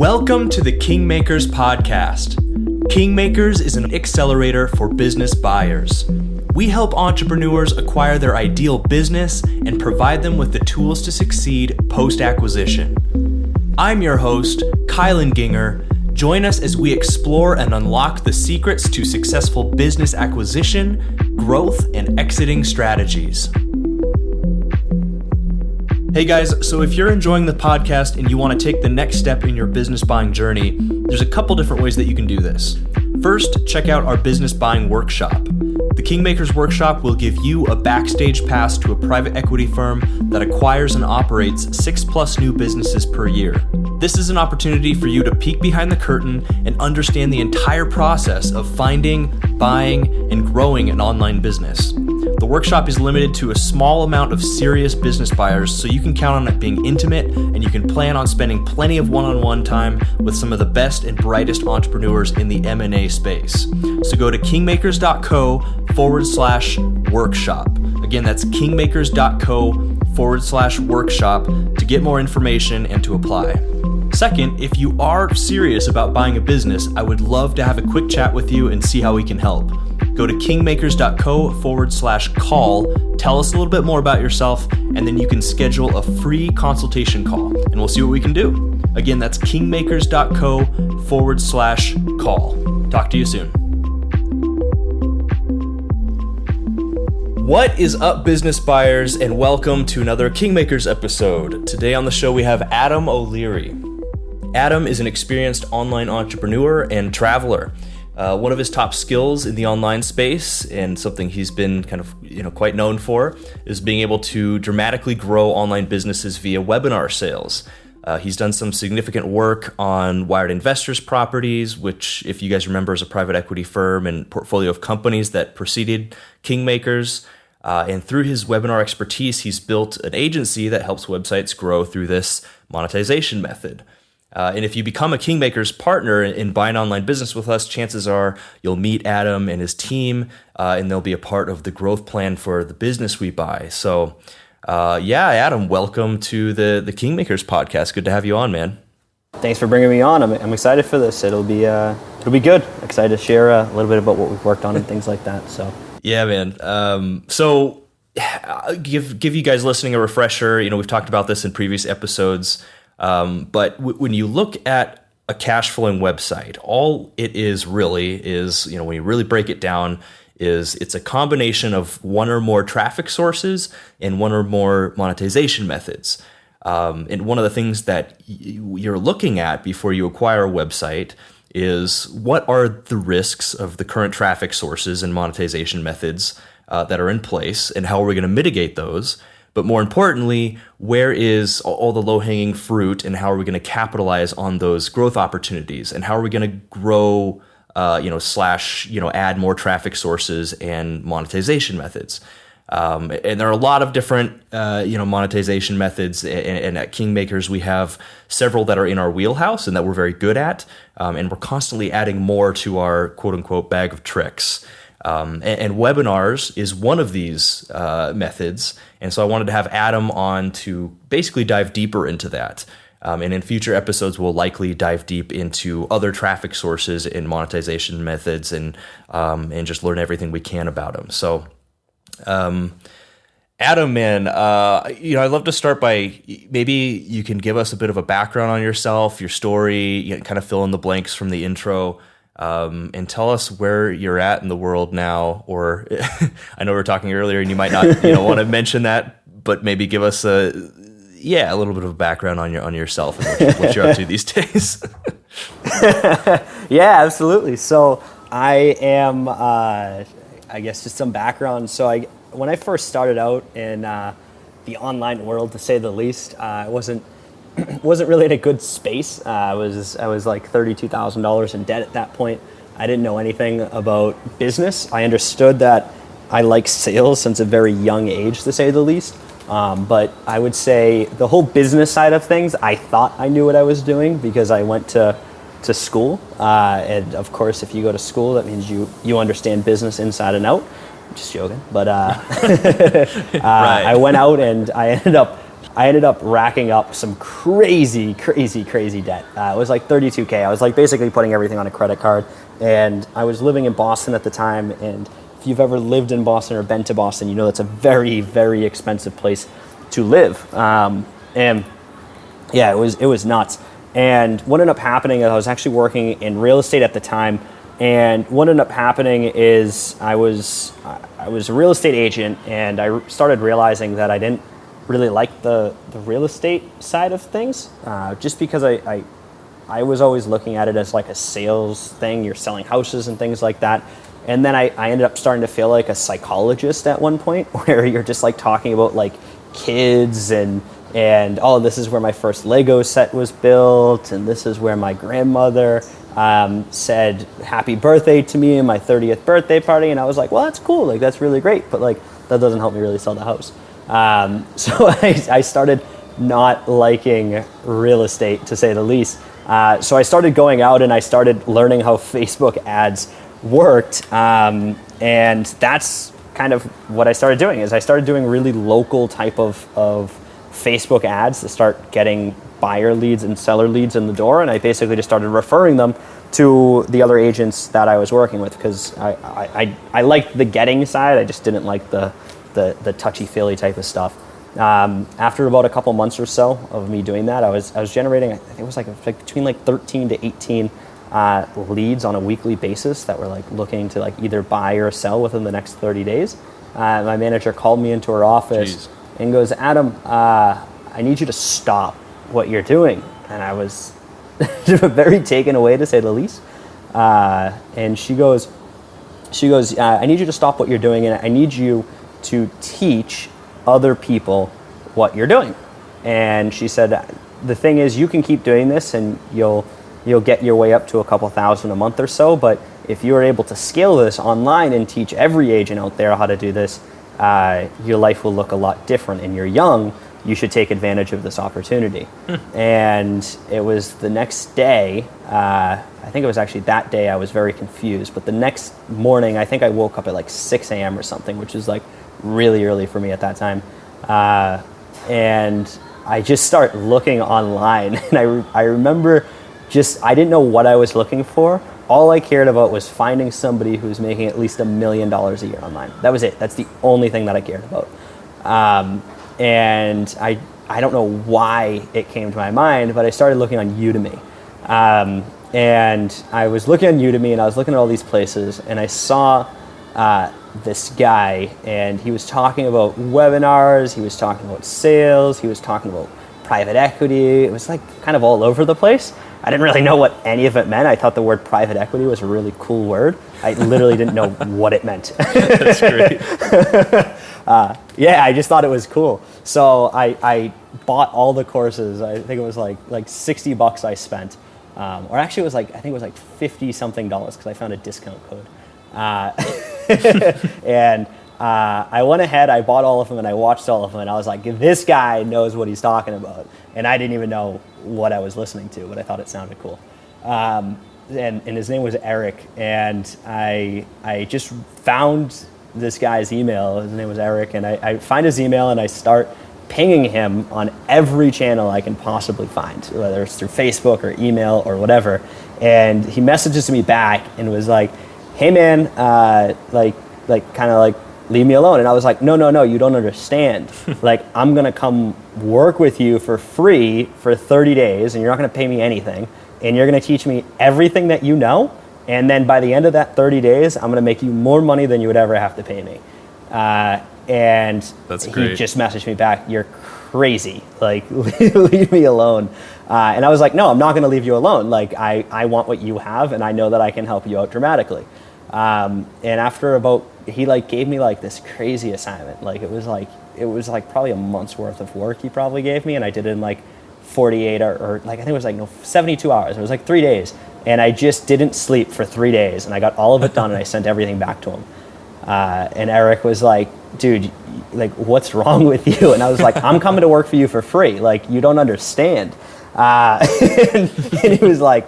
Welcome to the Kingmakers podcast. Kingmakers is an accelerator for business buyers. We help entrepreneurs acquire their ideal business and provide them with the tools to succeed post-acquisition. I'm your host, Kylan Ginger. Join us as we explore and unlock the secrets to successful business acquisition, growth, and exiting strategies. Hey guys, so if you're enjoying the podcast and you want to take the next step in your business buying journey, there's a couple different ways that you can do this. First, check out our business buying workshop. The Kingmakers Workshop will give you a backstage pass to a private equity firm that acquires and operates 6+ new businesses per year. This is an opportunity for you to peek behind the curtain and understand the entire process of finding, buying, and growing an online business. The workshop is limited to a small amount of serious business buyers, so you can count on it being intimate and you can plan on spending plenty of one-on-one time with some of the best and brightest entrepreneurs in the M&A space. So go to kingmakers.co/workshop. Again, that's kingmakers.co/workshop to get more information and to apply. Second, if you are serious about buying a business, I would love to have a quick chat with you and see how we can help. Go to kingmakers.co/call, tell us a little bit more about yourself, and then you can schedule a free consultation call, and we'll see what we can do. Again, that's kingmakers.co/call. Talk to you soon. What is up, business buyers, and welcome to another Kingmakers episode. Today on the show, we have Adam O'Leary. Adam is an experienced online entrepreneur and traveler. One of his top skills in the online space, and something he's been quite known for, is being able to dramatically grow online businesses via webinar sales. He's done some significant work on Wired Investors properties, which, if you guys remember, is a private equity firm and portfolio of companies that preceded Kingmakers. And through his webinar expertise, he's built an agency that helps websites grow through this monetization method. And if you become a Kingmakers partner in buying online business with us, chances are you'll meet Adam and his team, and they'll be a part of the growth plan for the business we buy. So, Adam, welcome to the Kingmakers podcast. Good to have you on, man. Thanks for bringing me on. I'm excited for this. It'll be good. Excited to share a little bit about what we've worked on and things like that. So yeah, man. So give you guys listening a refresher. We've talked about this in previous episodes. But when you look at a cash flowing website, all it is really is, when you really break it down, is it's a combination of one or more traffic sources and one or more monetization methods. And one of the things that you're looking at before you acquire a website is what are the risks of the current traffic sources and monetization methods that are in place, and how are we going to mitigate those? But more importantly, where is all the low-hanging fruit, and how are we going to capitalize on those growth opportunities, and how are we going to grow, add more traffic sources and monetization methods? And there are a lot of different, monetization methods. And at Kingmakers, we have several that are in our wheelhouse and that we're very good at. And we're constantly adding more to our quote-unquote bag of tricks. And webinars is one of these methods. And so I wanted to have Adam on to basically dive deeper into that. And in future episodes, we'll likely dive deep into other traffic sources and monetization methods and just learn everything we can about them. So, Adam, man, I'd love to start by maybe you can give us a bit of a background on yourself, your story, kind of fill in the blanks from the intro. And tell us where you're at in the world now, or I know we were talking earlier and you might not, want to mention that, but maybe give us a little bit of a background on yourself and what you're up to these days. Yeah, absolutely. So I am, just some background. So when I first started out in the online world, to say the least, I wasn't really in a good space. I was like $32,000 in debt at that point. I didn't know anything about business. I understood that I like sales since a very young age, to say the least. But I would say the whole business side of things, I thought I knew what I was doing because I went to school. And of course, if you go to school, that means you understand business inside and out. I'm just joking. But Right. I went out and I ended up I ended up racking up some crazy debt. It was like $32K. I was like basically putting everything on a credit card. And I was living in Boston at the time. And if you've ever lived in Boston or been to Boston, you know that's a very, very expensive place to live. And yeah, it was nuts. And what ended up happening is I was actually working in real estate at the time. And what ended up happening is I was a real estate agent, and I started realizing that I didn't really like the real estate side of things, just because I was always looking at it as like a sales thing. You're selling houses and things like that. And then I ended up starting to feel like a psychologist at one point, where you're just like talking about like kids and oh, this is where my first Lego set was built, and this is where my grandmother said happy birthday to me in my 30th birthday party. And I was like, well, that's cool, like that's really great, but like that doesn't help me really sell the house. So I started not liking real estate, to say the least. So I started going out and I started learning how Facebook ads worked, and that's kind of what I started doing. Is I started doing really local type of Facebook ads to start getting buyer leads and seller leads in the door, and I basically just started referring them to the other agents that I was working with, because I liked the getting side. I just didn't like the touchy-feely type of stuff. After about a couple months or so of me doing that, I was generating, I think it was like between like 13 to 18 leads on a weekly basis that were like looking to like either buy or sell within the next 30 days. My manager called me into her office and goes, Adam, I need you to stop what you're doing. And I was very taken away, to say the least. And she goes, I need you to stop what you're doing, and I need you to teach other people what you're doing. And she said, the thing is, you can keep doing this and you'll get your way up to a couple thousand a month or so, but if you are able to scale this online and teach every agent out there how to do this, your life will look a lot different, and you're young, you should take advantage of this opportunity. And it was the next day, I think it was actually that day, I was very confused, but the next morning, I think I woke up at like 6 a.m. or something, which is like really early for me at that time. And I just start looking online, and I remember I didn't know what I was looking for. All I cared about was finding somebody who's making at least $1 million a year online. That was it. That's the only thing that I cared about. And I don't know why it came to my mind, but I started looking on Udemy. And I was looking on Udemy, and I was looking at all these places, and I saw this guy, and he was talking about webinars, he was talking about sales, he was talking about private equity. It was like kind of all over the place. I didn't really know what any of it meant. I thought the word private equity was a really cool word. I literally didn't know what it meant. That's great. Yeah, I just thought it was cool. So I bought all the courses. I think it was like $60 I spent. Or actually it was I think it was like 50 something dollars, because I found a discount code. And I went ahead, I bought all of them, and I watched all of them, and I was like, this guy knows what he's talking about. And I didn't even know what I was listening to, but I thought it sounded cool. And his name was Eric, and I just found this guy's email. His name was Eric, and I find his email, and I start pinging him on every channel I can possibly find, whether it's through Facebook or email or whatever. And he messages me back and was like, hey man, leave me alone. And I was like, no, you don't understand. Like, I'm gonna come work with you for free for 30 days, and you're not gonna pay me anything, and you're gonna teach me everything that you know, and then by the end of that 30 days, I'm gonna make you more money than you would ever have to pay me. And That's great. He just messaged me back, you're crazy, like, leave me alone. And I was like, no, I'm not gonna leave you alone. Like, I want what you have, and I know that I can help you out dramatically. And after he gave me like this crazy assignment. Like, it was like probably a month's worth of work he probably gave me, and I did it in like 48 or like, I think it was like 72 hours. It was like 3 days, and I just didn't sleep for 3 days, and I got all of it done, and I sent everything back to him. And Eric was like, dude, like, what's wrong with you? And I was like, I'm coming to work for you for free. Like, you don't understand. And he was like,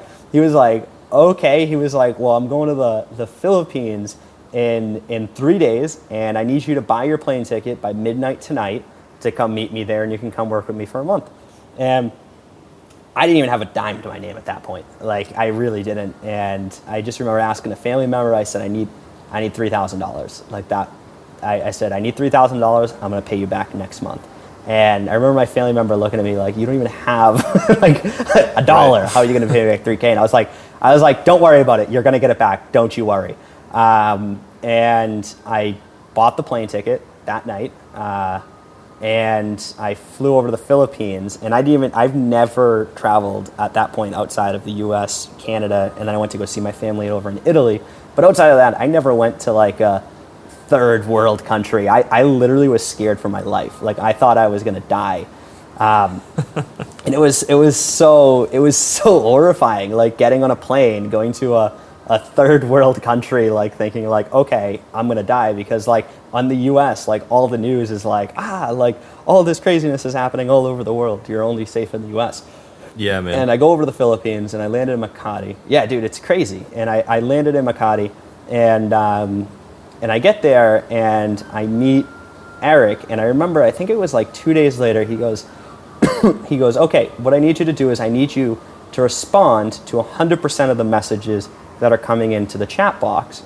okay. He was like, well, I'm going to the Philippines in 3 days, and I need you to buy your plane ticket by midnight tonight to come meet me there, and you can come work with me for a month. And I didn't even have a dime to my name at that point. Like, I really didn't. And I just remember asking a family member, I said, I need $3,000. Like that. I said, I need $3,000. I'm going to pay you back next month. And I remember my family member looking at me like, you don't even have like $1. Right. How are you going to pay me back $3,000? And I was like, don't worry about it. You're going to get it back. Don't you worry. And I bought the plane ticket that night. And I flew over to the Philippines, and I've never traveled at that point outside of the US, Canada, and then I went to go see my family over in Italy. But outside of that, I never went to like a third world country. I literally was scared for my life. Like, I thought I was gonna die. And it was so horrifying, like getting on a plane, going to a third world country, like thinking like, okay, I'm gonna die, because like on the US, like all the news is like, like all this craziness is happening all over the world. You're only safe in the US. Yeah, man. And I go over to the Philippines, and I landed in Makati. Yeah, dude, it's crazy. And I landed in Makati, and I get there, and I meet Eric, and I remember, I think it was like 2 days later, he goes, okay, what I need you to do is I need you to respond to 100% of the messages that are coming into the chat box.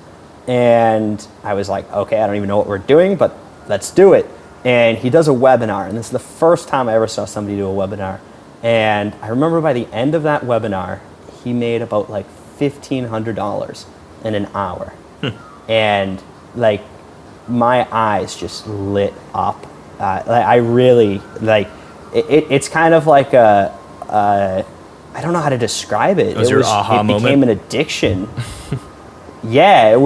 And I was like, okay, I don't even know what we're doing, but let's do it. And he does a webinar, and this is the first time I ever saw somebody do a webinar. And I remember by the end of that webinar, he made about like $1,500 in an hour. And like my eyes just lit up. Like I really like it's kind of like I don't know how to describe it. Your aha moment? It became an addiction. Yeah,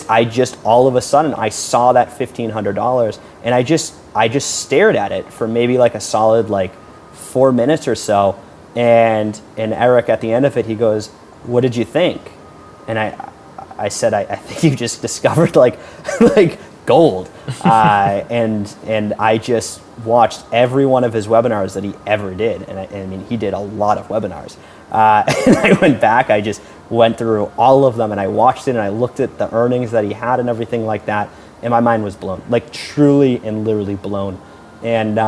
I just all of a sudden I saw that $1,500, and I just stared at it for maybe like a solid like 4 minutes or so. And Eric at the end of it, he goes, "What did you think?" And I said, I think you just discovered like gold. And I just watched every one of his webinars that he ever did. And I mean, he did a lot of webinars. And I went back, I just went through all of them, and I watched it, and I looked at the earnings that he had and everything like that. And my mind was blown, like truly and literally blown. And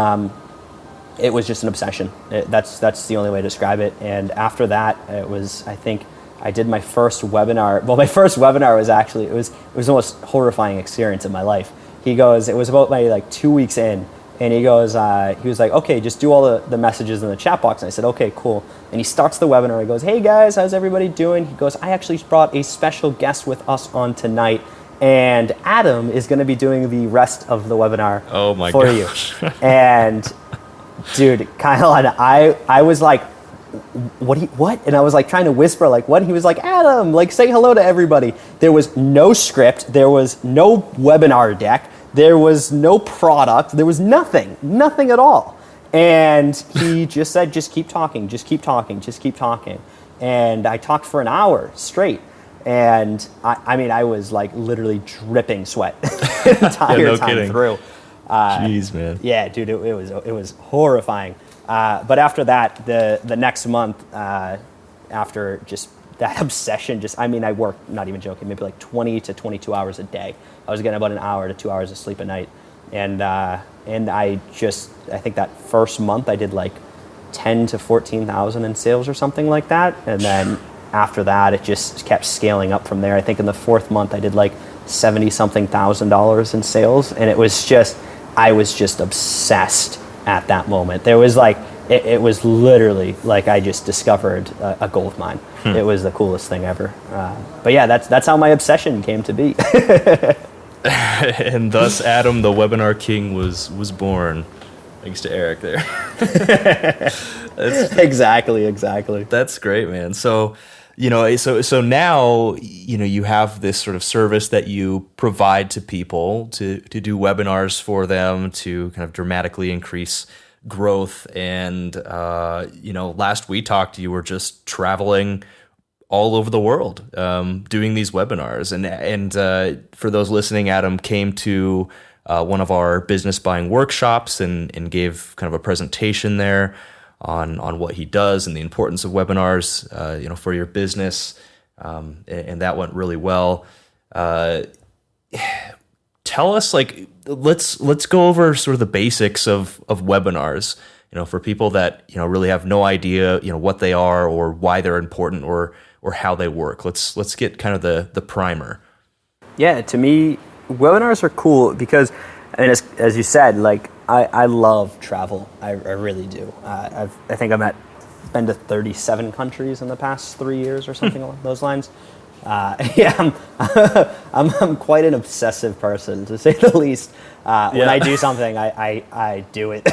it was just an obsession. That's the only way to describe it. And after that, it was, I think, I did my first webinar. Well, my first webinar was actually, it was the most horrifying experience in my life. He goes, it was about maybe like 2 weeks in, and he goes, he was like, okay, just do all the messages in the chat box. And I said, okay, cool. And he starts the webinar. He goes, hey guys, how's everybody doing? He goes, I actually brought a special guest with us on tonight, and Adam is going to be doing the rest of the webinar for you. And dude, Kyle, and I was like, what? And I was like trying to whisper, like, what? And he was like, Adam, like, say hello to everybody. There was no script. There was no webinar deck. There was no product. There was nothing at all. And he just said, just keep talking, just keep talking, just keep talking. And I talked for an hour straight. And I mean, I was like literally dripping sweat the entire time through. Jeez, man. Yeah, dude, it was horrifying. But after that, the next month, after just that obsession, I worked, not even joking, maybe like 20 to 22 hours a day. I was getting about an hour to 2 hours of sleep a night. And I think that first month I did like 10 to 14,000 in sales or something like that. And then after that, it just kept scaling up from there. I think in the fourth month I did like 70 something thousand dollars in sales. And it was just, I was just obsessed at that moment. There was like, it was literally like I just discovered a gold mine. It was the coolest thing ever. But yeah, that's how my obsession came to be. And thus Adam, the webinar king, was born. Thanks to Eric there. Exactly. That's great, man. So, so now, you have this sort of service that you provide to people to do webinars for them to kind of dramatically increase growth. And, last we talked, you were just traveling all over the world, doing these webinars. And for those listening, Adam came to one of our business buying workshops and gave kind of a presentation there on what he does and the importance of webinars, for your business. And that went really well. tell us, like, let's go over sort of the basics of webinars, for people that, really have no idea, what they are or why they're important or how they work. Let's get kind of the primer. Yeah, to me, webinars are cool because, I mean, as you said, like, I love travel. I really do. I think been to 37 countries in the past 3 years or something along those lines. Yeah, I'm quite an obsessive person, to say the least. When I do something, I do it.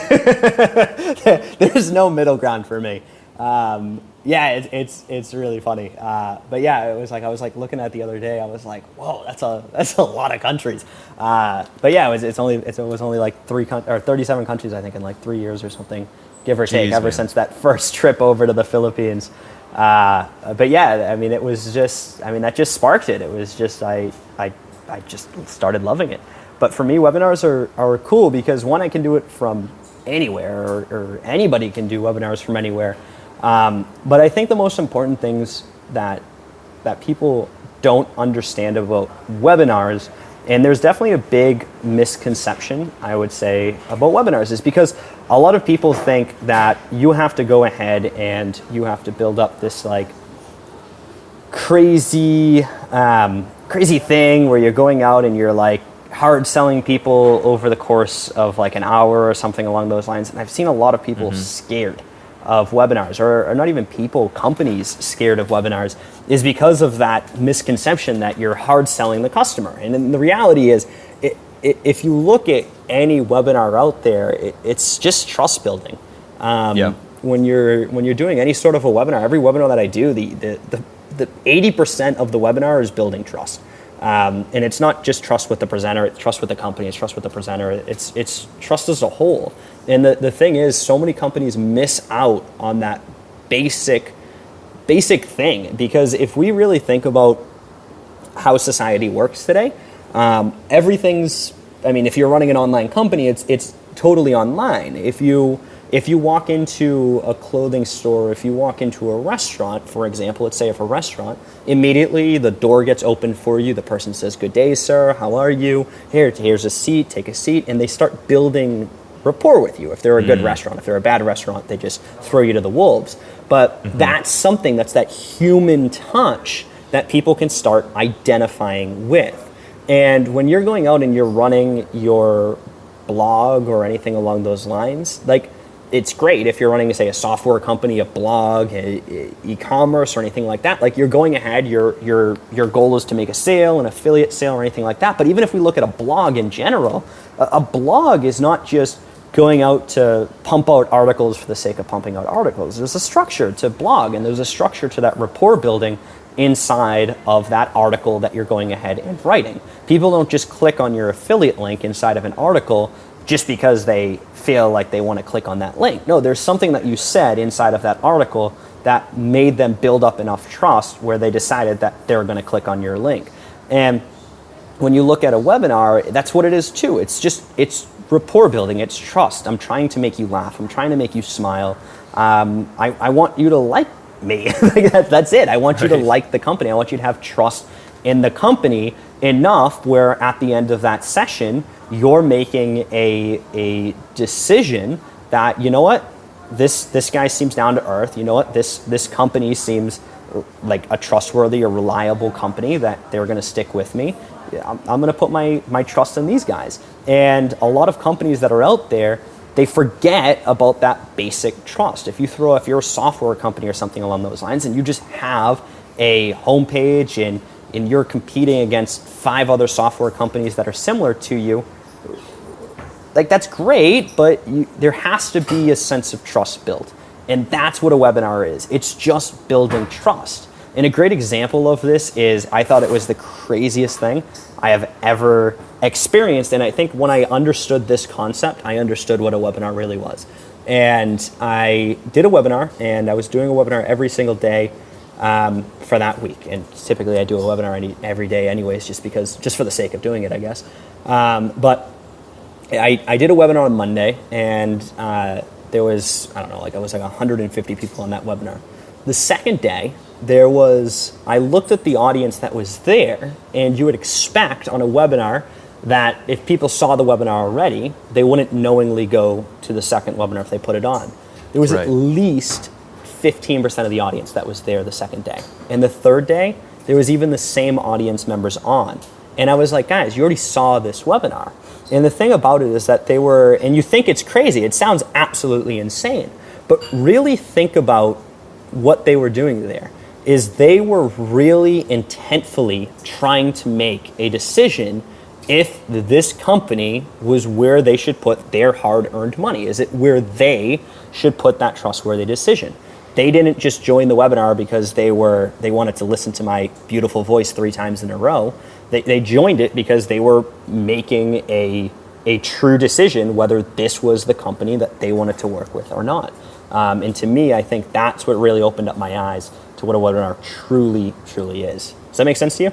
There's no middle ground for me. Yeah, it's really funny. But yeah, it was like I was like looking at the other day. I was like, whoa, that's a lot of countries. But yeah, it was only like 37 countries, I think, in like 3 years or something, give or take, ever since that first trip over to the Philippines. But yeah, I mean, that just sparked it. It was just I just started loving it. But for me, webinars are cool because, one, I can do it from anywhere, or anybody can do webinars from anywhere. But I think the most important things that people don't understand about webinars, and there's definitely a big misconception, I would say, about webinars, is because a lot of people think that you have to go ahead and you have to build up this like crazy thing where you're going out and you're like hard selling people over the course of like an hour or something along those lines. And I've seen a lot of people scared of webinars, or not even people, companies scared of webinars, is because of that misconception that you're hard selling the customer. And then the reality is, if you look at any webinar out there, it's just trust building. When you're doing any sort of a webinar, every webinar that I do, the 80% of the webinar is building trust. And it's not just trust with the presenter, it's trust with the company, it's trust with the presenter, it's trust as a whole. And the thing is, so many companies miss out on that basic thing, because if we really think about how society works today, if you're running an online company, it's totally online. If you walk into a clothing store, if you walk into a restaurant, for example, let's say if a restaurant, immediately the door gets opened for you. The person says, "Good day, sir. How are you? Here's a seat. Take a seat." And they start building rapport with you. If they're a good restaurant, if they're a bad restaurant, they just throw you to the wolves. But that's something, that's that human touch that people can start identifying with. And when you're going out and you're running your blog or anything along those lines, like, it's great if you're running, say, a software company, a blog, e-commerce, or anything like that. Like, you're going ahead, your goal is to make a sale, an affiliate sale, or anything like that. But even if we look at a blog in general, a blog is not just going out to pump out articles for the sake of pumping out articles. There's a structure to blog, and there's a structure to that rapport building inside of that article that you're going ahead and writing. People don't just click on your affiliate link inside of an article just because they feel like they want to click on that link. No, there's something that you said inside of that article that made them build up enough trust where they decided that they're going to click on your link. And when you look at a webinar, that's what it is too. It's rapport building, it's trust. I'm trying to make you laugh. I'm trying to make you smile. I want you to like me. That's it. I want you to like the company. I want you to have trust in the company enough where at the end of that session, you're making a decision that, you know what, this guy seems down to earth. You know what, this company seems like a trustworthy or reliable company that they're going to stick with me. I'm going to put my trust in these guys. And a lot of companies that are out there, they forget about that basic trust. If you're a software company or something along those lines, and you just have a homepage and you're competing against 5 other software companies that are similar to you, like, that's great, but there has to be a sense of trust built. And that's what a webinar is. It's just building trust. And a great example of this is, I thought it was the craziest thing I have ever experienced. And I think when I understood this concept, I understood what a webinar really was. And I did a webinar, and I was doing a webinar every single day for that week. And typically I do a webinar every day anyways, just for the sake of doing it, I guess. But I did a webinar on Monday, and there was, I was like 150 people on that webinar. The second day, I looked at the audience that was there, and you would expect on a webinar that if people saw the webinar already, they wouldn't knowingly go to the second webinar if they put it on. There was at least 15% of the audience that was there the second day. And the third day, there was even the same audience members on. And I was like, guys, you already saw this webinar. And the thing about it is that they were, and you think it's crazy, it sounds absolutely insane, but really think about what they were doing there. Is they were really intentfully trying to make a decision if this company was where they should put their hard-earned money. Is it where they should put that trustworthy decision? They didn't just join the webinar because they wanted to listen to my beautiful voice 3 times in a row. They joined it because they were making a true decision whether this was the company that they wanted to work with or not. And to me, I think that's what really opened up my eyes to what a webinar truly, truly is. Does that make sense to you?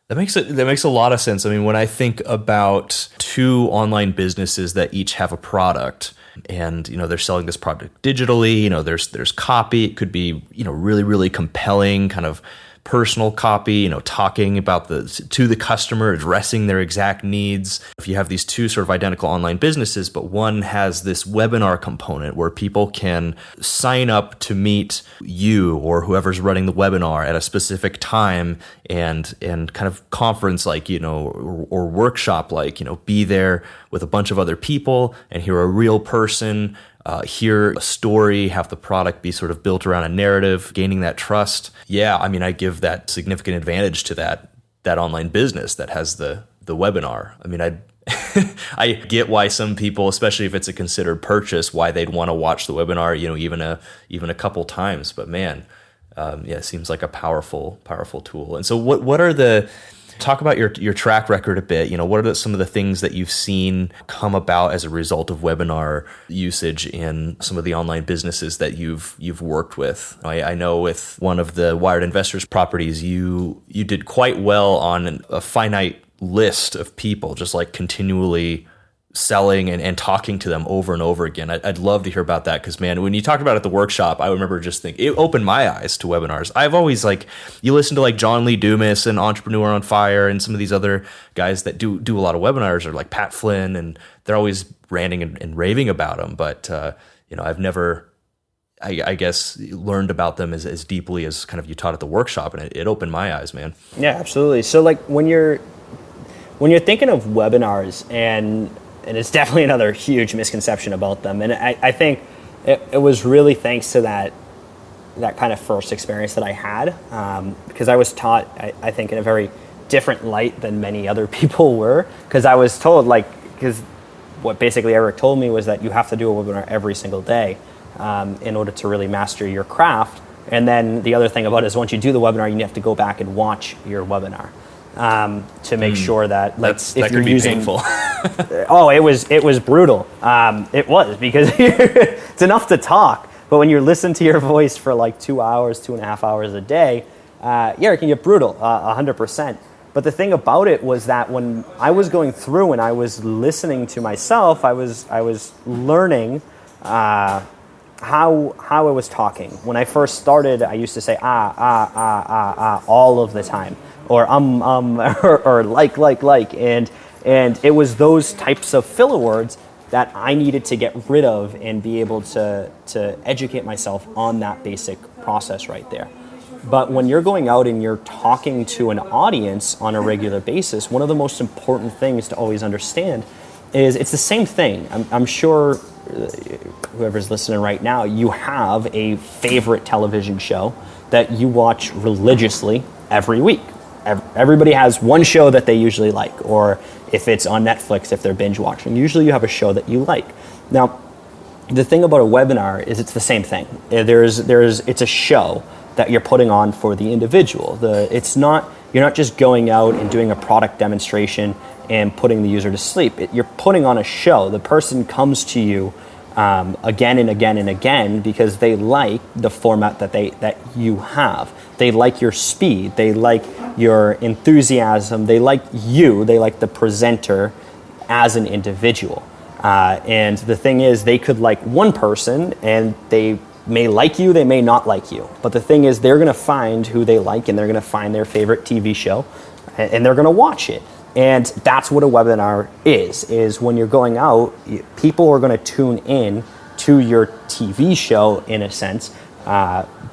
That makes a lot of sense. I mean, when I think about 2 online businesses that each have a product, and they're selling this product digitally, there's copy. It could be really, really compelling kind of personal copy, talking about to the customer, addressing their exact needs. If you have these 2 sort of identical online businesses, but one has this webinar component where people can sign up to meet you or whoever's running the webinar at a specific time and kind of conference or workshop be there with a bunch of other people and hear a real person, hear a story, have the product be sort of built around a narrative, gaining that trust. Yeah, I mean, I give that significant advantage to that online business that has the webinar. I mean, I get why some people, especially if it's a considered purchase, why they'd want to watch the webinar, even a couple times. But man, it seems like a powerful tool. And so what are talk about your track record a bit. What are some of the things that you've seen come about as a result of webinar usage in some of the online businesses that you've worked with? I know with one of the Wired Investors properties, you did quite well on a finite list of people, just like continually selling and talking to them over and over again. I'd love to hear about that because, man, when you talked about it at the workshop, I remember just thinking, it opened my eyes to webinars. I've always you listen to John Lee Dumas and Entrepreneur on Fire and some of these other guys that do a lot of webinars, or like Pat Flynn, and they're always ranting and raving about them. But, I've never, I guess, learned about them as deeply as kind of you taught at the workshop, and it opened my eyes, man. Yeah, absolutely. So when you're thinking of webinars, and it's definitely another huge misconception about them. And I think it was really thanks to that kind of first experience that I had, because I was taught, I think, in a very different light than many other people were. Because I was told, because what basically Eric told me was that you have to do a webinar every single day in order to really master your craft. And then the other thing about it is once you do the webinar, you have to go back and watch your webinar. To make sure that that could be painful. Oh, it was brutal. It was, because it's enough to talk, but when you listen to your voice for 2 hours, 2.5 hours a day, it can get brutal, 100%. But the thing about it was that when I was going through and I was listening to myself, I was learning how I was talking. When I first started, I used to say all of the time, or or like, and it was those types of filler words that I needed to get rid of and be able to educate myself on that basic process right there. But when you're going out and you're talking to an audience on a regular basis, one of the most important things to always understand is it's the same thing. I'm sure whoever's listening right now, you have a favorite television show that you watch religiously every week. Everybody has one show that they usually like, or if it's on Netflix, if they're binge watching, usually you have a show that you like. Now, the thing about a webinar is it's the same thing. It's a show that you're putting on for the individual. You're not just going out and doing a product demonstration and putting the user to sleep. You're putting on a show. The person comes to you again and again and again because they like the format that you have. They like your speed. They like your enthusiasm. They like you. They like the presenter as an individual. And the thing is, they could like one person and they may like you, they may not like you. But the thing is, they're going to find who they like and they're going to find their favorite TV show and they're going to watch it. And that's what a webinar is when you're going out, people are going to tune in to your TV show, in a sense,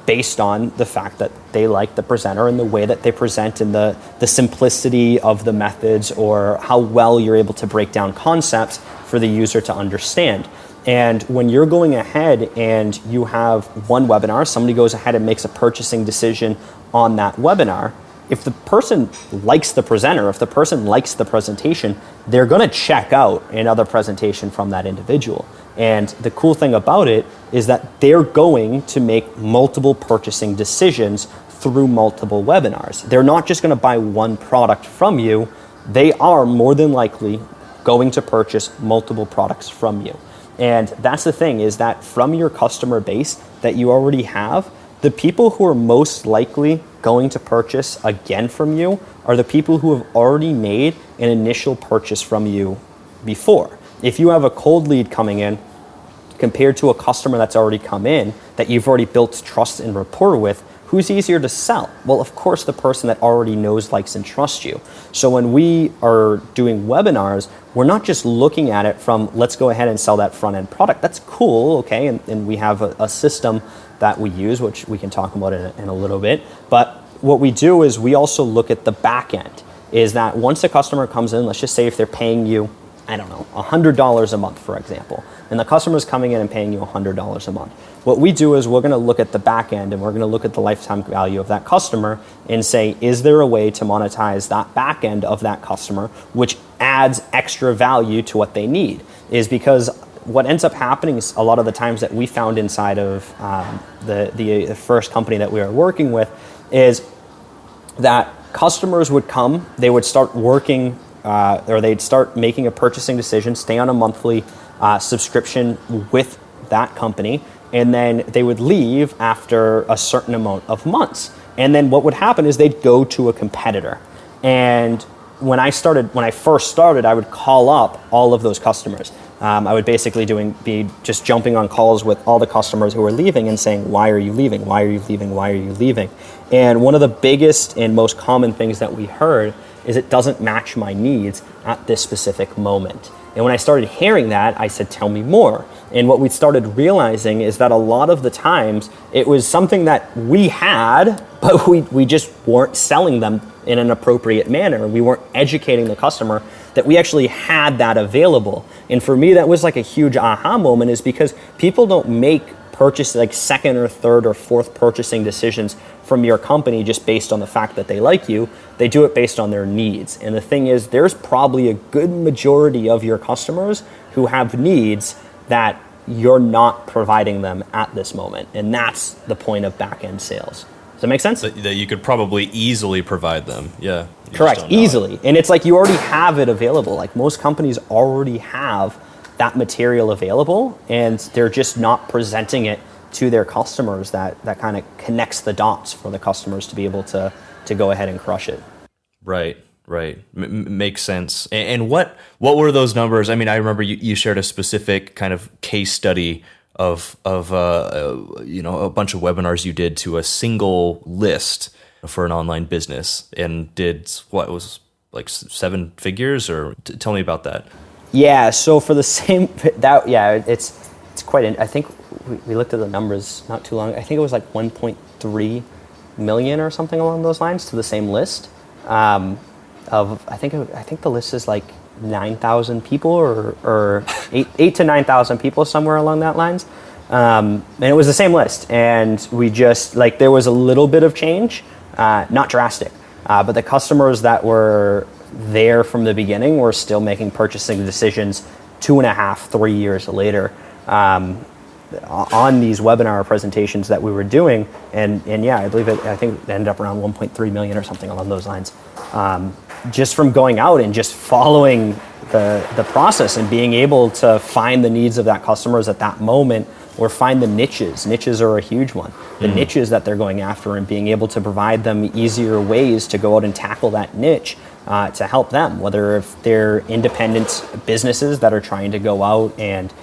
based on the fact that they like the presenter and the way that they present and the simplicity of the methods, or how well you're able to break down concepts for the user to understand. And when you're going ahead and you have one webinar, somebody goes ahead and makes a purchasing decision on that webinar, if the person likes the presenter, if the person likes the presentation, they're going to check out another presentation from that individual. And the cool thing about it is that they're going to make multiple purchasing decisions through multiple webinars. They're not just going to buy one product from you. They are more than likely going to purchase multiple products from you. And that's the thing, is that from your customer base that you already have, the people who are most likely going to purchase again from you are the people who have already made an initial purchase from you before. If you have a cold lead coming in compared to a customer that's already come in, that you've already built trust and rapport with, who's easier to sell? Well, of course, the person that already knows, likes, and trusts you. So when we are doing webinars, we're not just looking at it from, let's go ahead and sell that front-end product. That's cool, okay, and we have a system that we use, which we can talk about in a little bit. But what we do is we also look at the back end, is that once a customer comes in, let's just say if they're paying you, I don't know, $100 a month, for example, and the customer's coming in and paying you $100 a month. What we do is we're going to look at the back end, and we're going to look at the lifetime value of that customer and say, is there a way to monetize that back end of that customer, which adds extra value to what they need? Is because what ends up happening is a lot of the times that we found inside of the first company that we were working with is that customers would come, they would start working, or they'd start making a purchasing decision, stay on a monthly subscription with that company, and then they would leave after a certain amount of months. And then what would happen is they'd go to a competitor. And when I first started, I would call up all of those customers. I would basically be just jumping on calls with all the customers who were leaving and saying, why are you leaving? Why are you leaving? Why are you leaving? And one of the biggest and most common things that we heard is it doesn't match my needs at this specific moment. And when I started hearing that, I said, tell me more. And what we started realizing is that a lot of the times it was something that we had, but we just weren't selling them in an appropriate manner. We weren't educating the customer that we actually had that available. And for me, that was like a huge aha moment, is because people don't make purchase like second or third or fourth purchasing decisions from your company just based on the fact that they like you. They do it based on their needs. And the thing is, there's probably a good majority of your customers who have needs that you're not providing them at this moment. And that's the point of back-end sales. Does that make sense? That you could probably easily provide them. Yeah. Correct. Easily. And it's like you already have it available. Like most companies already have that material available, and they're just not presenting it to their customers. That kind of connects the dots for the customers to be able to go ahead and crush it. Right. Makes sense. And what were those numbers? I mean, I remember you shared a specific kind of case study of a bunch of webinars you did to a single list for an online business, and did what was like 7 figures, or tell me about that. Yeah, so for the same it's quite. I think we looked at the numbers not too long. I think it was like 1.3 million or something along those lines to the same list. I think the list is like 9,000 people or 8 to 9,000 people, somewhere along that lines. And it was the same list, and we just like there was a little bit of change, not drastic, but the customers that were there from the beginning were still making purchasing decisions 2.5, 3 years later on these webinar presentations that we were doing. And yeah, I think it ended up around 1.3 million or something along those lines. Just from going out and just following the process and being able to find the needs of that customers at that moment, or find the niches. Niches are a huge one. The niches that they're going after, and being able to provide them easier ways to go out and tackle that niche to help them, whether if they're independent businesses that are trying to go out and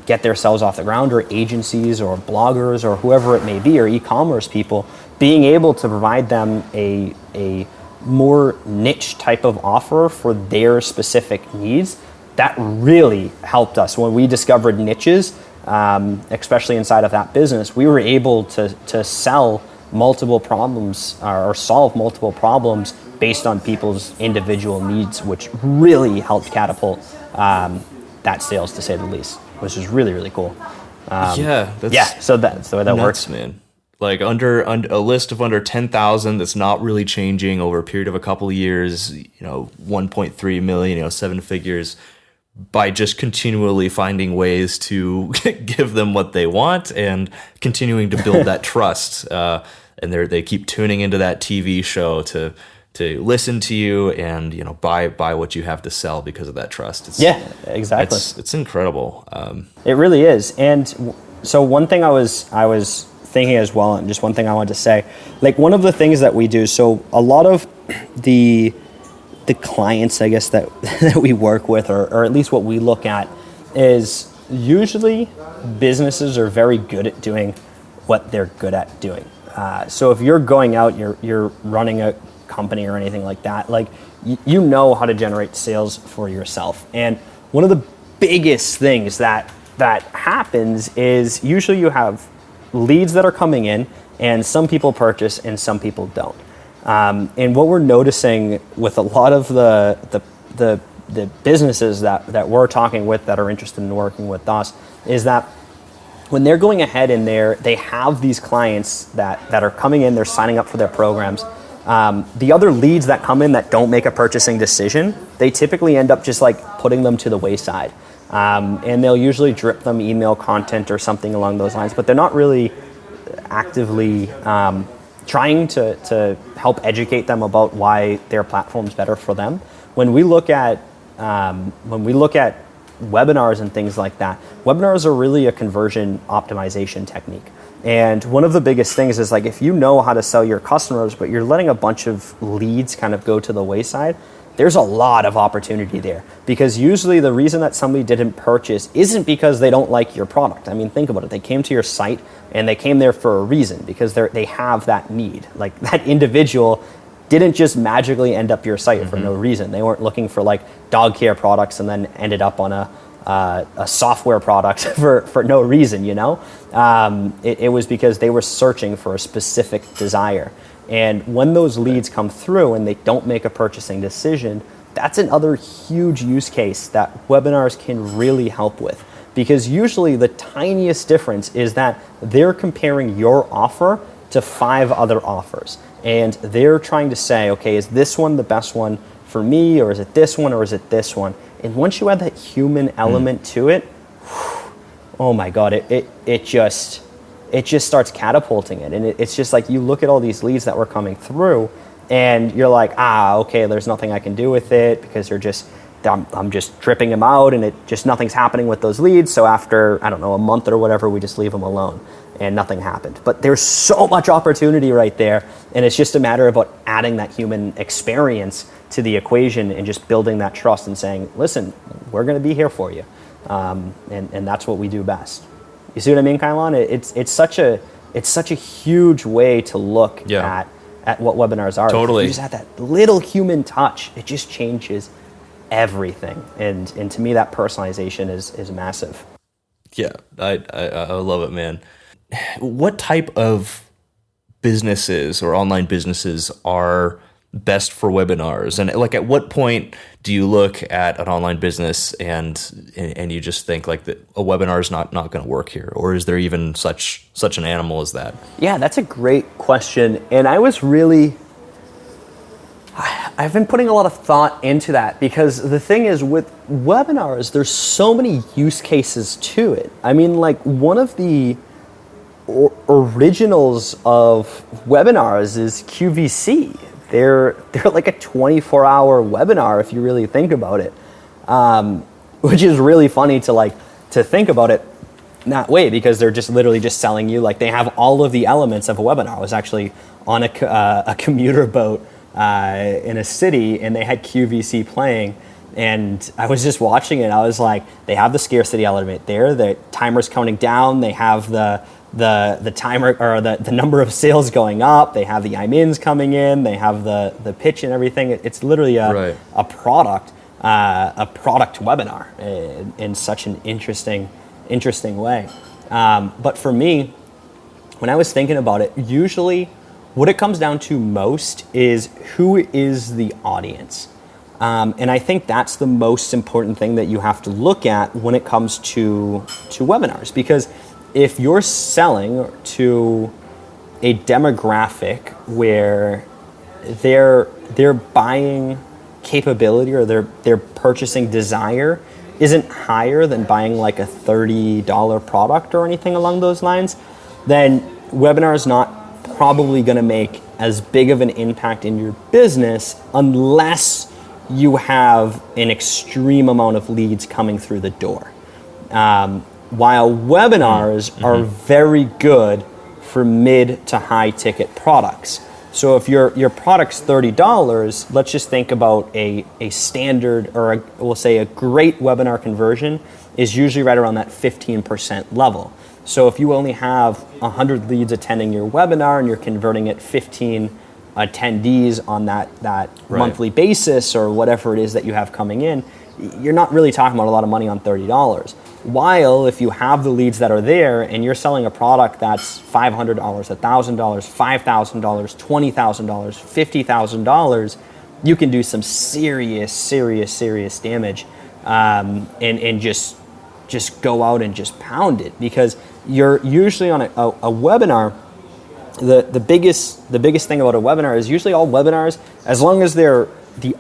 get themselves off the ground, or agencies or bloggers or whoever it may be, or e-commerce people, being able to provide them a more niche type of offer for their specific needs, that really helped us. When we discovered niches, especially inside of that business, we were able to sell multiple problems or solve multiple problems based on people's individual needs, which really helped catapult that sales, to say the least, which is really, really cool. So that's the way that works, man. Like under a list of under 10,000 that's not really changing over a period of a couple of years, 1.3 million, 7 figures, by just continually finding ways to give them what they want and continuing to build that trust. And they keep tuning into that TV show to listen to you and buy what you have to sell because of that trust. Exactly. It's incredible. It really is. And so one thing I was thinking as well, and just one thing I wanted to say, like one of the things that we do, so a lot of the clients, I guess, that we work with, or at least what we look at, is usually businesses are very good at doing what they're good at doing. So if you're going out, you're running a company or anything like that, like you know how to generate sales for yourself. And one of the biggest things that happens is usually you have leads that are coming in, and some people purchase and some people don't. And what we're noticing with a lot of the businesses that we're talking with that are interested in working with us is that when they're going ahead and they have these clients that are coming in, they're signing up for their programs. The other leads that come in that don't make a purchasing decision, they typically end up just like putting them to the wayside. And they'll usually drip them email content or something along those lines, but they're not really actively trying to help educate them about why their platform's better for them. When we look at webinars and things like that, webinars are really a conversion optimization technique. And one of the biggest things is like if you know how to sell your customers, but you're letting a bunch of leads kind of go to the wayside, there's a lot of opportunity there, because usually the reason that somebody didn't purchase isn't because they don't like your product. I mean, think about it. They came to your site and they came there for a reason, because they have that need. Like that individual didn't just magically end up your site for no reason. They weren't looking for like dog care products and then ended up on a software product for no reason, It was because they were searching for a specific desire. And when those leads come through and they don't make a purchasing decision, that's another huge use case that webinars can really help with. Because usually the tiniest difference is that they're comparing your offer to 5 other offers. And they're trying to say, okay, is this one the best one for me, or is it this one, or is it this one? And once you add that human element to it, oh my God, it just starts catapulting it. And it's just like you look at all these leads that were coming through and you're like, okay, there's nothing I can do with it because I'm just dripping them out and nothing's happening with those leads. So after, I don't know, a month or whatever, we just leave them alone and nothing happened. But there's so much opportunity right there. And it's just a matter of adding that human experience to the equation and just building that trust and saying, listen, we're going to be here for you. And that's what we do best. You see what I mean, Kylon? It's such a huge way to look at what webinars are. Totally. You just have that little human touch. It just changes everything. And to me, that personalization is massive. Yeah, I love it, man. What type of businesses or online businesses are best for webinars? And like, at what point do you look at an online business and you just think like that a webinar is not going to work here? Or is there even such an animal as that? Yeah, that's a great question. And I've been putting a lot of thought into that, because the thing is with webinars, there's so many use cases to it. I mean, like one of the originals of webinars is QVC. They're like a 24-hour webinar if you really think about it, which is really funny to think about it that way, because they're just literally just selling you, like they have all of the elements of a webinar. I was actually on a commuter boat in a city, and they had QVC playing, and I was just watching it. I was like, they have the scarcity element there, the timer's counting down, they have the the timer or the number of sales going up. They have the IM-ins coming in. They have the pitch and everything. It's literally a product webinar in such an interesting way. But for me, when I was thinking about it, usually what it comes down to most is who is the audience. And I think that's the most important thing that you have to look at when it comes to webinars. Because if you're selling to a demographic where their buying capability or their purchasing desire isn't higher than buying like a $30 product or anything along those lines, then webinar is not probably going to make as big of an impact in your business unless you have an extreme amount of leads coming through the door. While webinars are very good for mid to high ticket products. So if your product's $30, let's just think about a standard, or we'll say a great webinar conversion is usually right around that 15% level. So if you only have 100 leads attending your webinar and you're converting at 15 attendees on that monthly basis or whatever it is that you have coming in, you're not really talking about a lot of money on $30. While if you have the leads that are there and you're selling a product that's $500, $1,000, $5,000, $20,000, $50,000, you can do some serious damage, and just go out and just pound it, because you're usually on a webinar. The biggest thing about a webinar is usually all webinars, as long as the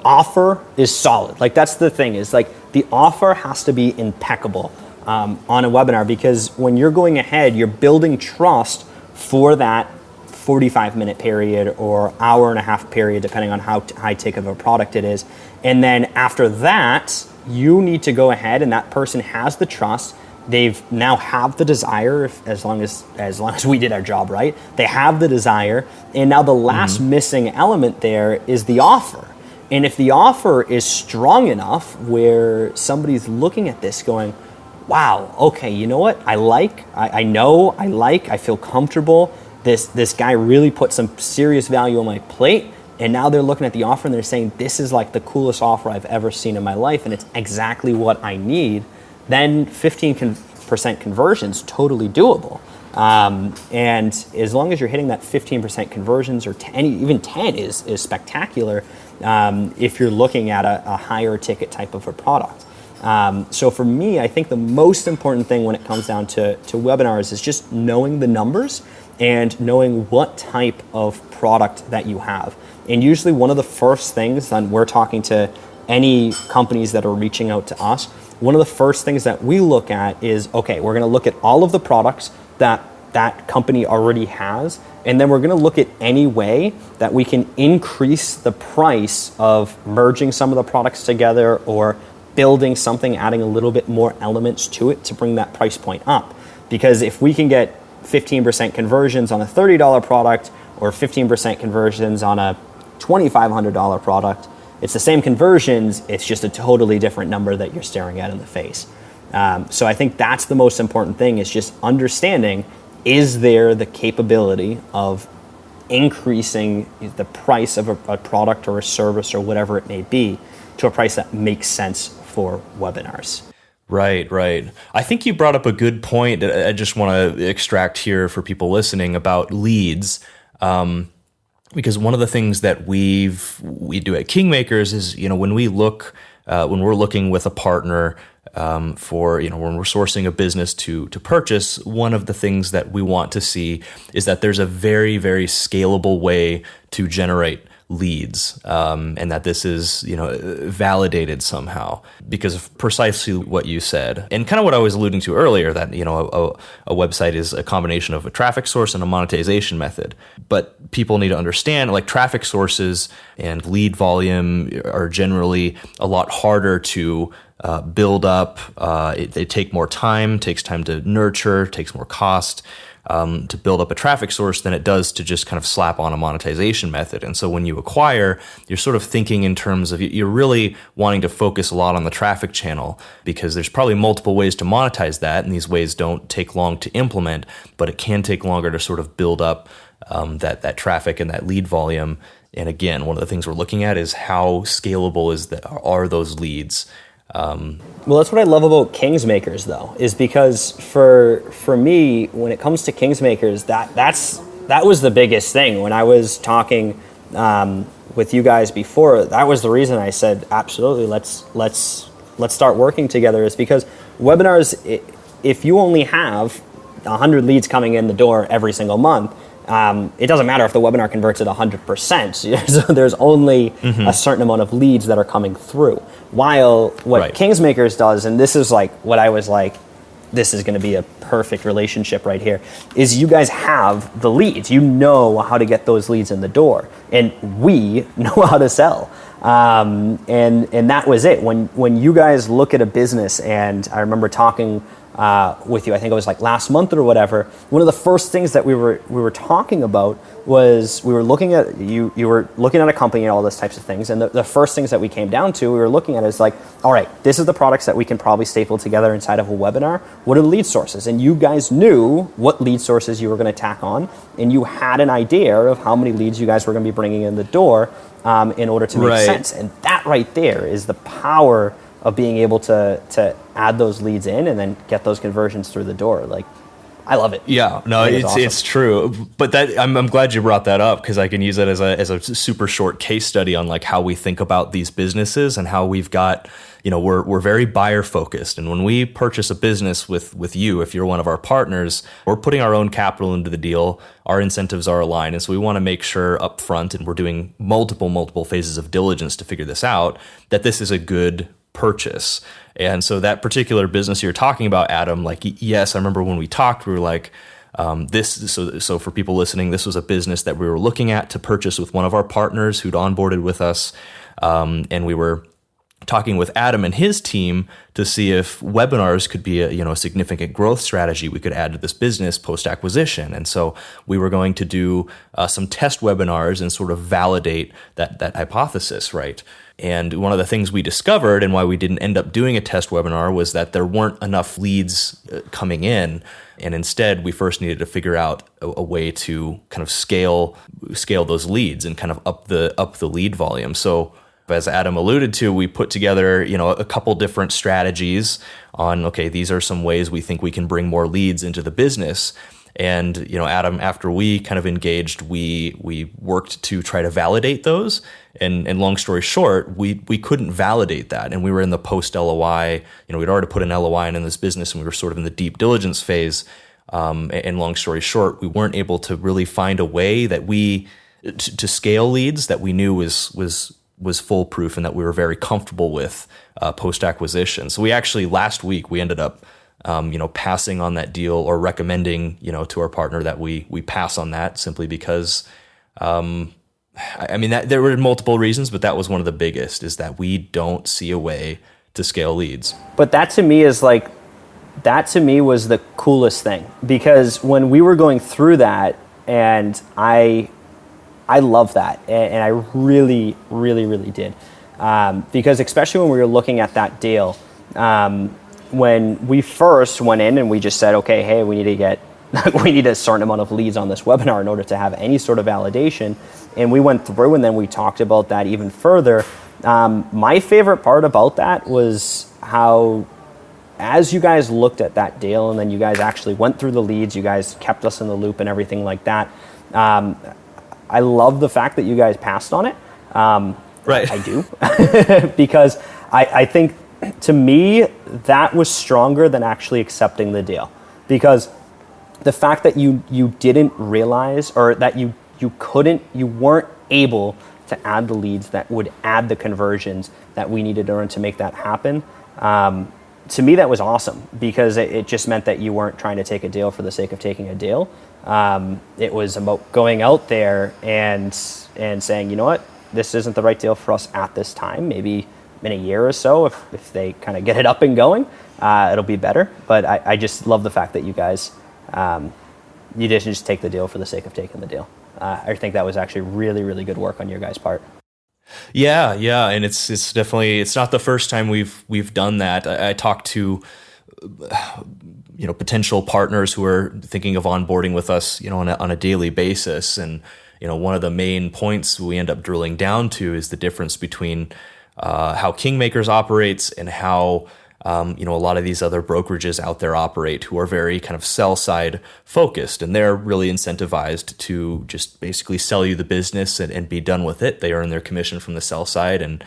offer is solid. Like that's the thing, is like the offer has to be impeccable on a webinar, because when you're going ahead, you're building trust for that 45-minute period or hour and a half period, depending on how high ticket of a product it is. And then after that, you need to go ahead, and that person has the trust. They've now have the desire, as long as we did our job right. They have the desire, and now the last missing element there is the offer. And if the offer is strong enough where somebody's looking at this going, wow, okay, you know what? I feel comfortable. This guy really put some serious value on my plate. And now they're looking at the offer and they're saying, this is like the coolest offer I've ever seen in my life, and it's exactly what I need. Then 15% conversion's totally doable. And as long as you're hitting that 15% conversions, or 10, even 10 is spectacular if you're looking at a higher ticket type of a product. So for me, I think the most important thing when it comes down to webinars is just knowing the numbers and knowing what type of product that you have. And usually one of the first things, when we're talking to any companies that are reaching out to us, one of the first things that we look at is, okay, we're going to look at all of the products that company already has, and then we're going to look at any way that we can increase the price of merging some of the products together or building something, adding a little bit more elements to it to bring that price point up. Because if we can get 15% conversions on a $30 product or 15% conversions on a $2,500 product, it's the same conversions, it's just a totally different number that you're staring at in the face. So I think that's the most important thing, is just understanding, is there the capability of increasing the price of a product or a service or whatever it may be to a price that makes sense for webinars. Right. I think you brought up a good point that I just want to extract here for people listening about leads. Because one of the things that we do at Kingmakers is, when we look, when we're looking with a partner for, when we're sourcing a business to purchase, one of the things that we want to see is that there's a very, very scalable way to generate leads, and that this is, validated somehow because of precisely what you said. And kind of what I was alluding to earlier, that, a website is a combination of a traffic source and a monetization method. But people need to understand, like, traffic sources and lead volume are generally a lot harder to build up. They take more time, takes time to nurture, takes more cost. to build up a traffic source than it does to just kind of slap on a monetization method. And so when you acquire, you're sort of thinking in terms of, you're really wanting to focus a lot on the traffic channel, because there's probably multiple ways to monetize that, and these ways don't take long to implement, but it can take longer to sort of build up that traffic and that lead volume. And again, one of the things we're looking at is how scalable are those leads. Well, that's what I love about Kingsmakers, though, is because for me, when it comes to Kingsmakers, that was the biggest thing. When I was talking with you guys before, that was the reason I said, absolutely, let's start working together, is because webinars, if you only have 100 leads coming in the door every single month, it doesn't matter if the webinar converts at 100%. So there's only a certain amount of leads that are coming through. While what Kingsmakers does, and this is like what I was like, this is going to be a perfect relationship right here, is you guys have the leads. You know how to get those leads in the door, and we know how to sell. And that was it. When you guys look at a business, and I remember talking with you, I think it was like last month or whatever, one of the first things that we were talking about was we were looking at, you were looking at a company and all those types of things, and the first things that we came down to, we were looking at is like, all right, this is the products that we can probably staple together inside of a webinar. What are the lead sources? And you guys knew what lead sources you were going to tack on, and you had an idea of how many leads you guys were going to be bringing in the door in order to make sense. And that right there is the power of being able to add those leads in and then get those conversions through the door. Like, I love it. Yeah, no, it's true. But that I'm glad you brought that up, because I can use that as a super short case study on like how we think about these businesses and how we've got, we're very buyer focused. And when we purchase a business with you, if you're one of our partners, we're putting our own capital into the deal. Our incentives are aligned. And so we want to make sure up front, and we're doing multiple phases of diligence to figure this out, that this is a good purchase. And so that particular business you're talking about, Adam, like, yes, I remember when we talked, we were like, so for people listening, this was a business that we were looking at to purchase with one of our partners who'd onboarded with us. And we were talking with Adam and his team to see if webinars could be a significant growth strategy we could add to this business post-acquisition. And so we were going to do some test webinars and sort of validate that hypothesis, right? And one of the things we discovered, and why we didn't end up doing a test webinar, was that there weren't enough leads coming in. And instead, we first needed to figure out a way to kind of scale those leads and kind of up the lead volume. So as Adam alluded to, we put together, a couple different strategies on, okay, these are some ways we think we can bring more leads into the business. And, Adam, after we kind of engaged, we worked to try to validate those. And long story short, we couldn't validate that. And we were in the post LOI, we'd already put an LOI in this business, and we were sort of in the deep diligence phase. And long story short, we weren't able to really find a way that to scale leads that we knew was foolproof and that we were very comfortable with post acquisition. So we actually, last week, we ended up passing on that deal, or recommending, to our partner that we pass on that, simply because, there were multiple reasons, but that was one of the biggest, is that we don't see a way to scale leads. But that to me was the coolest thing, because when we were going through that, and I love that, and I really, really, really did, because especially when we were looking at that deal, when we first went in and we just said, okay, hey, we need a certain amount of leads on this webinar in order to have any sort of validation. And we went through, and then we talked about that even further. My favorite part about that was how, as you guys looked at that deal, and then you guys actually went through the leads, you guys kept us in the loop and everything like that. I love the fact that you guys passed on it. Right. I do. Because I think, to me, that was stronger than actually accepting the deal. Because the fact that you didn't realize, or that you weren't able to add the leads that would add the conversions that we needed in order to make that happen, to me, that was awesome, because it just meant that you weren't trying to take a deal for the sake of taking a deal. It was about going out there and saying, you know what, this isn't the right deal for us at this time. Maybe in a year or so, if they kind of get it up and going, it'll be better. But I just love the fact that you guys you didn't just take the deal for the sake of taking the deal. I think that was actually really, really good work on your guys' part. Yeah, and it's definitely, it's not the first time we've done that. I talked to potential partners who are thinking of onboarding with us, on a daily basis, and one of the main points we end up drilling down to is the difference between how Kingmakers operates and how a lot of these other brokerages out there operate, who are very kind of sell side focused, and they're really incentivized to just basically sell you the business and be done with it. They earn their commission from the sell side, and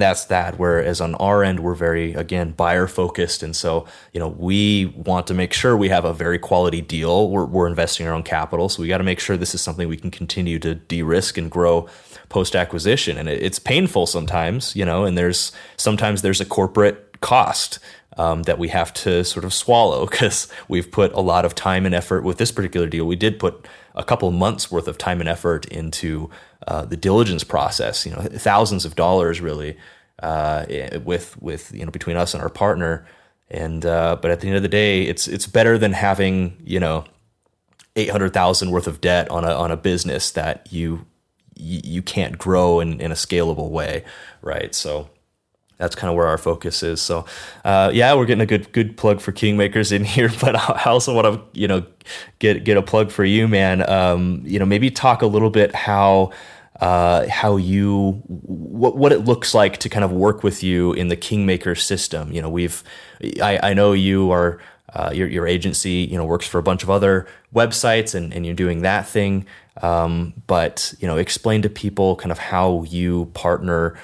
that's that. Whereas on our end, we're very, again, buyer focused, and so we want to make sure we have a very quality deal. We're investing our own capital, so we got to make sure this is something we can continue to de-risk and grow post acquisition. And it's painful sometimes, and sometimes there's a corporate cost that we have to sort of swallow, because we've put a lot of time and effort with this particular deal. We did put a couple months worth of time and effort into the diligence process, thousands of dollars really, with between us and our partner. And but at the end of the day, it's better than having $800,000 worth of debt on a business that you can't grow in a scalable way, right? So that's kind of where our focus is. So, we're getting a good plug for Kingmakers in here, but I also want to, get a plug for you, man. Maybe talk a little bit how what it looks like to kind of work with you in the Kingmaker system. I know you are, your agency, works for a bunch of other websites and you're doing that thing. But explain to people kind of how you partner,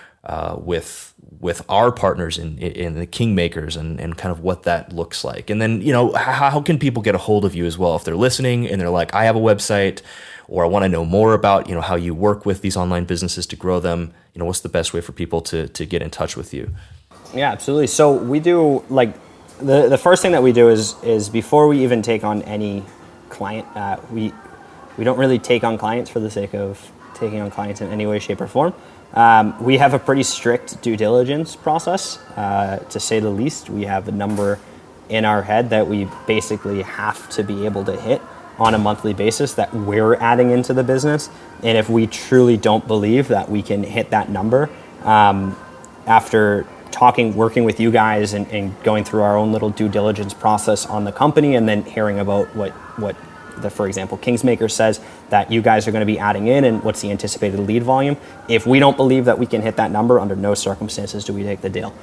with our partners in the Kingmakers and kind of what that looks like. And then, how can people get a hold of you as well if they're listening and they're like, I have a website, or I want to know more about, how you work with these online businesses to grow them. What's the best way for people to get in touch with you? Yeah, absolutely. So we do, like, the first thing that we do is before we even take on any client, we don't really take on clients for the sake of taking on clients in any way, shape, or form. We have a pretty strict due diligence process, to say the least. We have a number in our head that we basically have to be able to hit on a monthly basis that we're adding into the business. And if we truly don't believe that we can hit that number, after working with you guys and going through our own little due diligence process on the company, and then hearing about what for example, Kingmakers says that you guys are going to be adding in, and what's the anticipated lead volume. If we don't believe that we can hit that number, under no circumstances do we take the deal.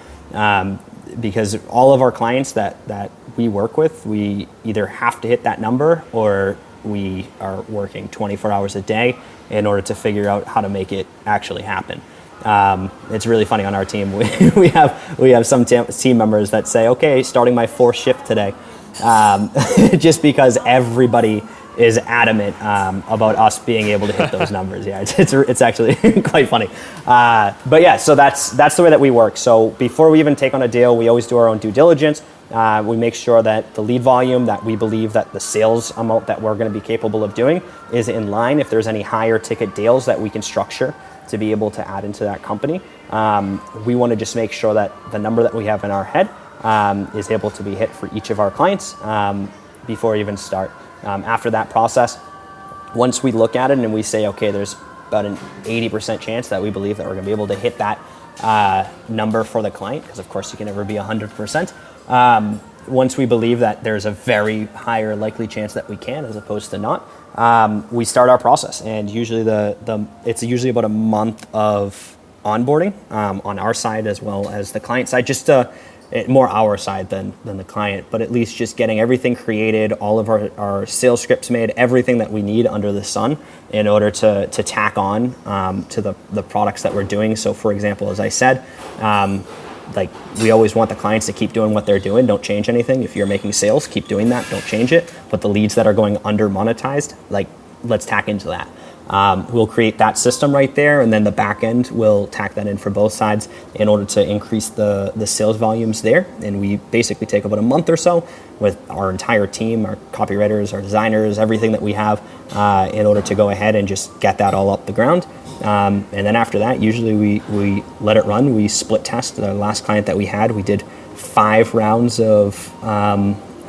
Because all of our clients that we work with, we either have to hit that number, or we are working 24 hours a day in order to figure out how to make it actually happen. It's really funny on our team. We have some team members that say, okay, starting my 4th shift today. Just because everybody is adamant about us being able to hit those numbers. Yeah, it's actually quite funny. But yeah, so that's the way that we work. So before we even take on a deal, we always do our own due diligence. We make sure that the lead volume, that we believe that the sales amount that we're going to be capable of doing is in line. If there's any higher ticket deals that we can structure to be able to add into that company, we want to just make sure that the number that we have in our head is able to be hit for each of our clients before we even start. After that process, once we look at it and we say, okay, there's about an 80% chance that we believe that we're going to be able to hit that number for the client, because of course you can never be 100%. Once we believe that there's a very higher likely chance that we can, as opposed to not, we start our process. And usually it's usually about a month of onboarding on our side as well as the client side, just more our side than the client, but at least just getting everything created, all of our sales scripts made, everything that we need under the sun in order to tack on to the products that we're doing. So for example, as I said, like, we always want the clients to keep doing what they're doing. Don't change anything. If you're making sales, keep doing that. Don't change it. But the leads that are going under monetized, like, let's tack into that. We'll create that system right there, and then the back end will tack that in for both sides in order to increase the sales volumes there. And we basically take about a month or so with our entire team, our copywriters, our designers, everything that we have, in order to go ahead and just get that all up the ground. And then after that, usually we let it run. We split test. The last client that we had, we did 5 rounds of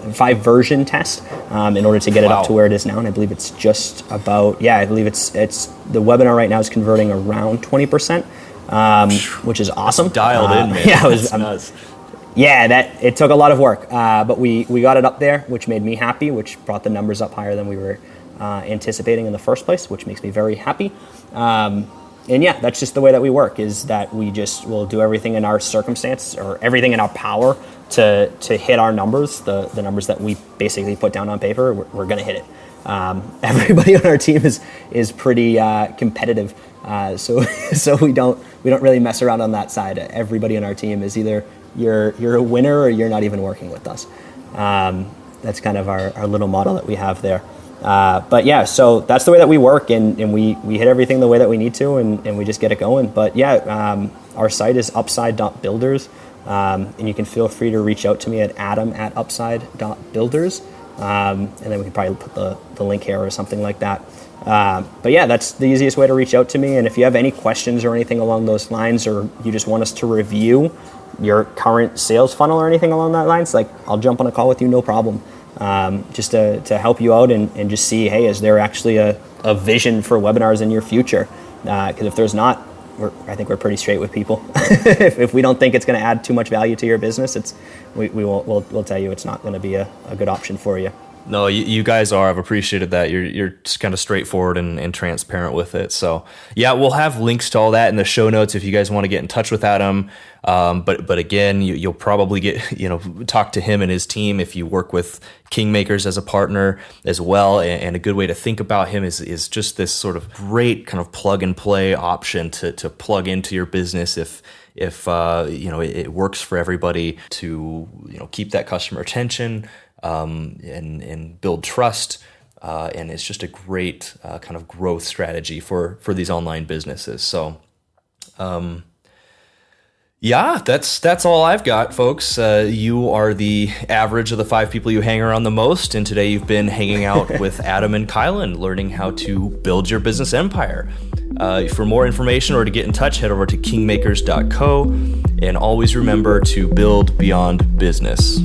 version test in order to get it Wow. up to where it is now. And I believe it's just about, I believe it's the webinar right now is converting around 20%, which is awesome. Dialed in, man. Yeah, That's nuts. yeah, it took a lot of work, but we got it up there, which made me happy, which brought the numbers up higher than we were anticipating in the first place, which makes me very happy. And yeah, that's just the way that we work, is that we just will do everything in our circumstance or everything in our power to hit our numbers, the numbers that we basically put down on paper. We're going to hit it. Everybody on our team is pretty competitive, so we don't really mess around on that side. Everybody on our team is either you're a winner or you're not even working with us. That's kind of our little model that we have there. But yeah, so that's the way that we work, and we hit everything the way that we need to, and we just get it going. But yeah, our site is upside.builders, and you can feel free to reach out to me at adam@upside.builders, and then we can probably put the link here or something like that. But yeah, that's the easiest way to reach out to me. And if you have any questions or anything along those lines, or you just want us to review your current sales funnel or anything along that lines, like, I'll jump on a call with you, no problem. Just to help you out and just see, hey, is there actually a vision for webinars in your future? Because if there's not, I think we're pretty straight with people. if we don't think it's going to add too much value to your business, we'll tell you it's not going to be a good option for you. No, you guys are. I've appreciated that. You're just kind of straightforward and transparent with it. So yeah, we'll have links to all that in the show notes if you guys want to get in touch with Adam. But again, you'll probably talk to him and his team if you work with Kingmakers as a partner as well. And a good way to think about him is just this sort of great kind of plug and play option to plug into your business if it works for everybody to keep that customer attention. And build trust, and it's just a great kind of growth strategy for these online businesses. So, yeah, that's all I've got, folks. You are the average of the 5 people you hang around the most, and today you've been hanging out with Adam and Kylan, learning how to build your business empire. For more information or to get in touch, head over to kingmakers.co, and always remember to build beyond business.